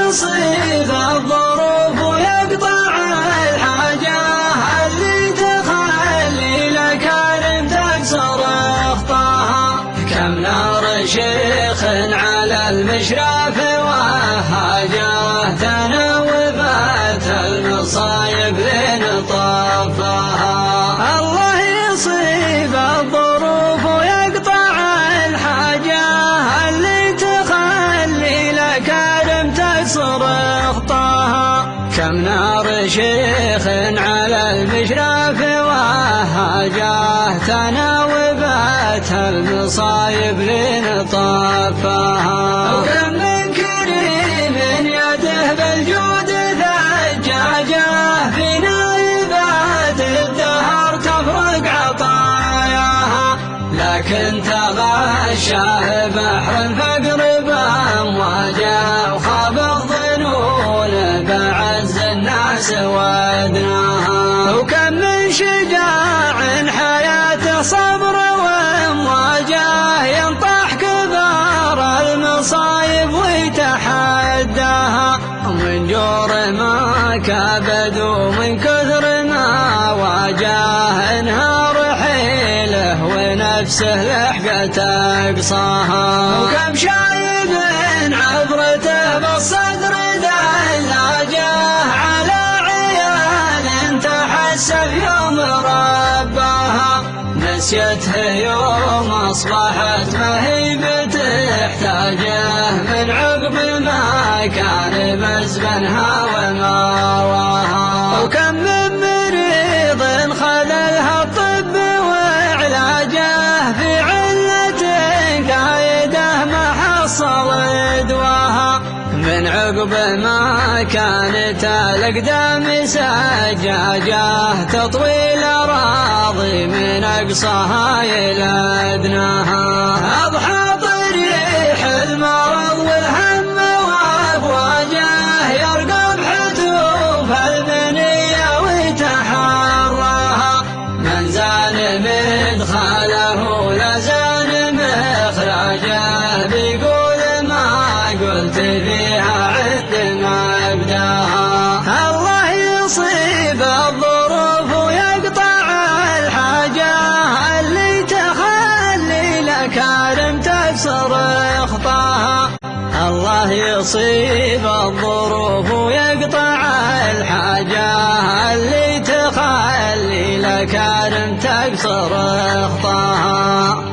يصيب الظروف ويقطع الحاجة اللي تخلي الأكارم تكسر أخطاها. كم نار شيخ على المشرف وهاجه تنوبت المصايب لين طفاها. الله يصيب الظروف ويقطع الحاجة اللي تخلي الأكارم تكسر أخطاها. كم نار شيخ على المشرف وهاجه تناوبت المصايب لين طفاها. وكم من كريم يده بالجود ثجاجه في نايبات الدهر تفرق عطاياها. لكن تغشاه بحر الفقر بأمواجه وخاب الظنون بعز الناس وادناها. وكم من شجاع حياته صبر وامواجه ينطح كبار المصايب ويتحداها. من جور ما كبد ومن كثر ما واجه انهار حيله ونفسه لحقت اقصاها. وكم شايب عبرته بالصدر دلاجه على عيال تحسب يوم رباها. نسيته يوم اصبحت ما هي بتحتاجه من عقب ما كان مسبنها وماواها. وكم من مريض خذلها الطب وعلاجه في علة قايده ما حصل دواها. من عقب ما كانت الأقدام سجاجه تطوي الأراضي من أقصاها إلى أدناها. أضحى طريح المرض والهم وأفواجه يرقب حتوف البنية ويتحراها. من زان مدخله لزان مخرجه بيقول ما قلت فيها عند مبداها. الله يصيب الظروف ويقطع الحاجة اللي تخلي الأكارم تكسر أخطاها. الله يصيب الظروف ويقطع الحاجة اللي تخلي الأكارم تكسر أخطاها.